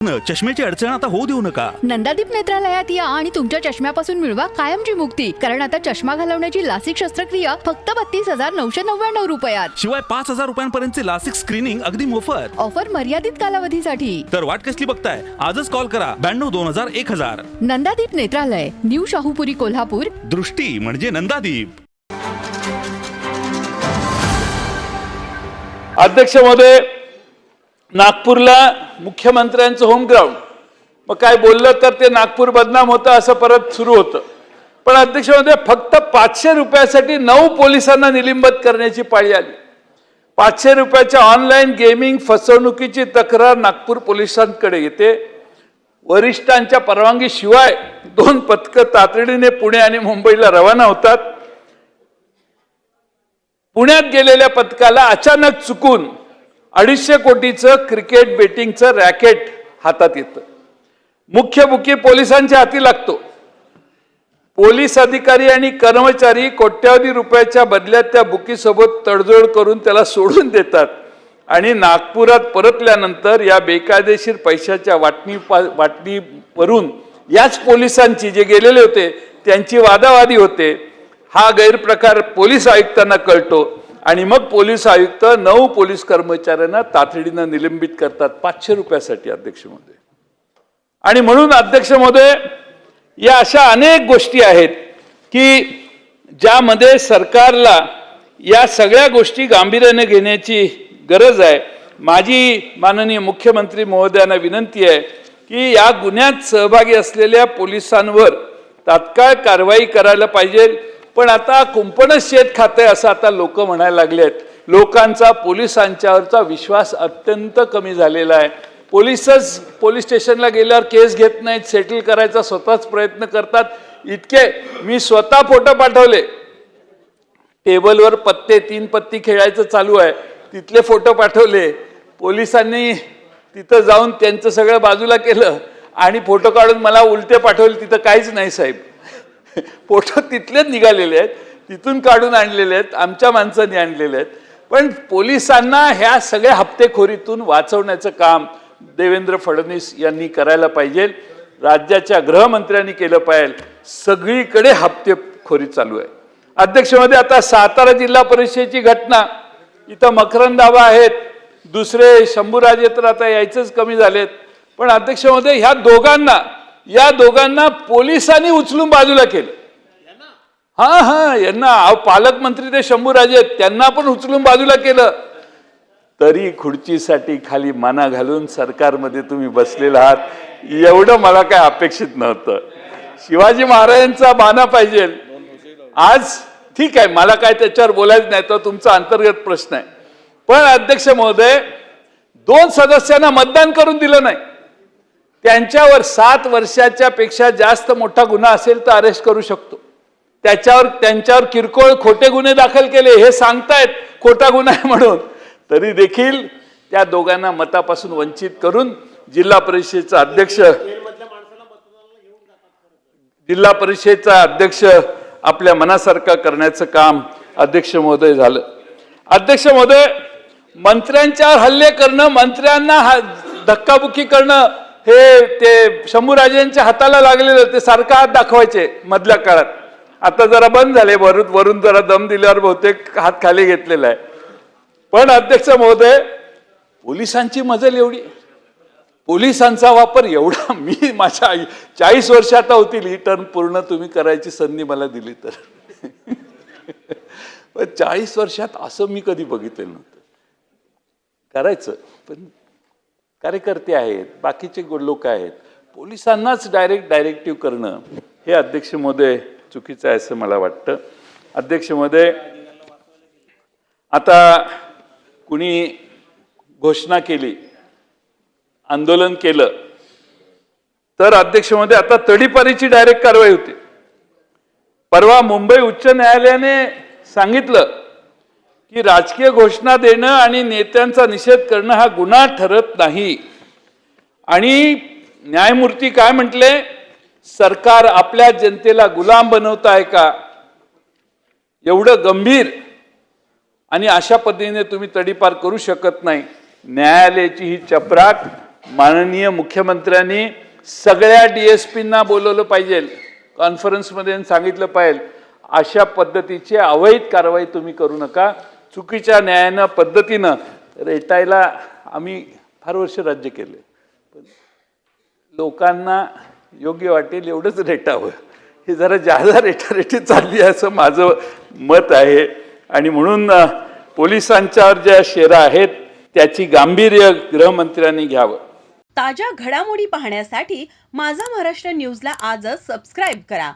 चष्म्याची अडचण आता होऊ देऊ नका. नंदादीप नेत्रालयात या आणि तुमच्या चष्म्यापासून मिळवा कायमची मुक्ती. कारण आता चष्मा घालवण्याची लासिक शस्त्रक्रिया फक्त 32,999 रुपयात. शिवाय 5,000 रुपयांपर्यंतचे लासिक स्क्रीनिंग अगदी मोफत. ऑफर मर्यादित कालावधीसाठी. तर वाट कसली बघताय, आजच कॉल करा 92-2000-1000. नंदादीप नेत्रालय, न्यू शाहूपुरी, कोल्हापूर. दृष्टी म्हणजे नंदादीप. अध्यक्ष महोदय, नागपूरला मुख्यमंत्र्यांचं होम ग्राउंड, मग काय बोललं तर ते नागपूर बदनाम होतं असं परत सुरू होतं. पण अध्यक्ष महोदय, फक्त 500 रुपयासाठी 9 पोलिसांना निलंबित करण्याची पाळी आली. 500 रुपयाच्या ऑनलाईन गेमिंग फसवणुकीची तक्रार नागपूर पोलिसांकडे येते. वरिष्ठांच्या परवानगीशिवाय 2 पथकं तातडीने पुणे आणि मुंबईला रवाना होतात. पुण्यात गेलेल्या पथकाला अचानक चुकून 250 कोटीचं क्रिकेट बेटिंगचं रॅकेट हातात येतं. मुख्य बुकी पोलिसांच्या हाती लागतो. पोलीस अधिकारी आणि कर्मचारी कोट्यावधी रुपयाच्या बदल्यात त्या बुकीसोबत तडजोड करून त्याला सोडून देतात आणि नागपुरात परतल्यानंतर या बेकायदेशीर पैशाच्या वाटणीवरून याच पोलिसांची जे गेलेले होते त्यांची वादावादी होते. हा गैरप्रकार पोलीस आयुक्तांना कळतो आणि मग पोलीस आयुक्त 9 पोलीस कर्मचाऱ्यांना तातडीनं निलंबित करतात 500 रुपयासाठी. अध्यक्ष महोदय, आणि म्हणून अध्यक्ष महोदय, या अशा अनेक गोष्टी आहेत की ज्यामध्ये सरकारला या सगळ्या गोष्टी गांभीर्याने घेण्याची गरज आहे. माझी माननीय मुख्यमंत्री महोदयांना विनंती आहे की या गुन्ह्यात सहभागी असलेल्या पोलिसांवर तात्काळ कारवाई करायला पाहिजे. पण आता कुंपणच शेत खाते असं आता लोक म्हणायला लागलेत. लोकांचा पोलिसांच्यावरचा विश्वास अत्यंत कमी झालेला आहे. पोलीस स्टेशनला गेल्यावर केस घेत नाहीत, सेटल करायचा स्वतःच प्रयत्न करतात. इतके मी स्वतः फोटो पाठवले, टेबलवर पत्ते 3 पत्ती खेळायचं चालू आहे, तिथले फोटो पाठवले. पोलिसांनी तिथं जाऊन त्यांचं सगळं बाजूला केलं आणि फोटो काढून मला उलटे पाठवले. तिथं काहीच नाही साहेब, फोटो तिथलेच निघालेले आहेत, तिथून काढून आणलेले आहेत, आमच्या माणसांनी आणलेले आहेत. पण पोलिसांना ह्या सगळ्या हप्तेखोरीतून वाचवण्याचं काम देवेंद्र फडणवीस यांनी करायला पाहिजे. राज्याच्या गृहमंत्र्यांनी केलं पाहिजे. सगळीकडे हप्तेखोरी चालू आहे. अध्यक्ष महोदय, आता सातारा जिल्हा परिषदेची घटना, इथं मकरंद आबा आहेत, दुसरे शंभूराजे तर आता यायचंच कमी झालेत. पण अध्यक्ष महोदय, या दोघांना पोलिसांनी उचलून बाजूला केलं. यांना पालकमंत्री ते शंभूराजे आहेत, त्यांना पण उचलून बाजूला केलं. तरी खुर्चीसाठी खाली माना घालून सरकारमध्ये तुम्ही बसलेला आहात. एवढं मला काय अपेक्षित नव्हतं. शिवाजी महाराजांचा माना पाहिजे. आज ठीक आहे, मला काय त्याच्यावर बोलायचं नाही, तो तुमचा अंतर्गत प्रश्न आहे. पण अध्यक्ष महोदय, 2 सदस्यांना मतदान करून दिलं नाही. त्यांच्यावर 7 वर्षाच्या पेक्षा जास्त मोठा गुन्हा असेल तर अरेस्ट करू शकतो. त्यांच्यावर किरकोळ खोटे गुन्हे दाखल केले, हे सांगतायत खोटा गुन्हा आहे म्हणून, तरी देखील त्या दोघांना मतापासून वंचित करून जिल्हा परिषदेचा अध्यक्ष आपल्या मनासारखा करण्याचं काम अध्यक्ष महोदय झालं. अध्यक्ष महोदय, मंत्र्यांच्यावर हल्ले करणं, मंत्र्यांना धक्काबुक्की करणं, हे ते शंभूराजेंच्या हाताला लागलेलं, ते सारखा हात दाखवायचे मधल्या काळात. आता जरा बंद झाले, वरून जरा दम दिल्यावर बहुतेक हात खाली घेतलेला आहे. पण अध्यक्ष महोदय, पोलिसांची मजल एवढी, पोलिसांचा वापर एवढा, मी माझ्या 40 वर्ष आता होतील ही टर्म पूर्ण तुम्ही करायची संधी मला दिली तर. पण 40 वर्षात असं मी कधी बघितलेलं नव्हतं. करायचं, पण कार्यकर्ते आहेत, बाकीचे लोक आहेत, पोलिसांनाच डायरेक्टिव्ह करणं हे अध्यक्ष महोदय चुकीचं आहे असं मला वाटतं. अध्यक्ष महोदय, आता कुणी घोषणा केली, आंदोलन केलं तर अध्यक्ष महोदय आता तडीपारीची डायरेक्ट कारवाई होते. परवा मुंबई उच्च न्यायालयाने सांगितलं की राजकीय घोषणा देणं आणि नेत्यांचा निषेध करणं हा गुन्हा ठरत नाही. आणि न्यायमूर्ती काय म्हटले, सरकार आपल्या जनतेला गुलाम बनवत आहे का, एवढं गंभीर आणि अशा पद्धतीने तुम्ही तडीपार करू शकत नाही. न्यायालयाची ही चपराक माननीय मुख्यमंत्र्यांनी सगळ्या DSPंना बोलवलं पाहिजे, कॉन्फरन्समध्ये सांगितलं पाहिजे अशा पद्धतीची अवैध कारवाई तुम्ही करू नका. चुकीच्या न्यायानं पद्धतीनं रेटायला आम्ही फार वर्ष राज्य केले, पण लोकांना योग्य वाटेल एवढंच रेटावं, हे जरा जादा रेटारेटी चालली असं माझं मत आहे. आणि म्हणून पोलिसांच्यावर ज्या शेरा आहेत त्याची गांभीर्य गृहमंत्र्यांनी घ्यावं. ताज्या घडामोडी पाहण्यासाठी माझा महाराष्ट्र न्यूजला आजच सबस्क्राईब करा.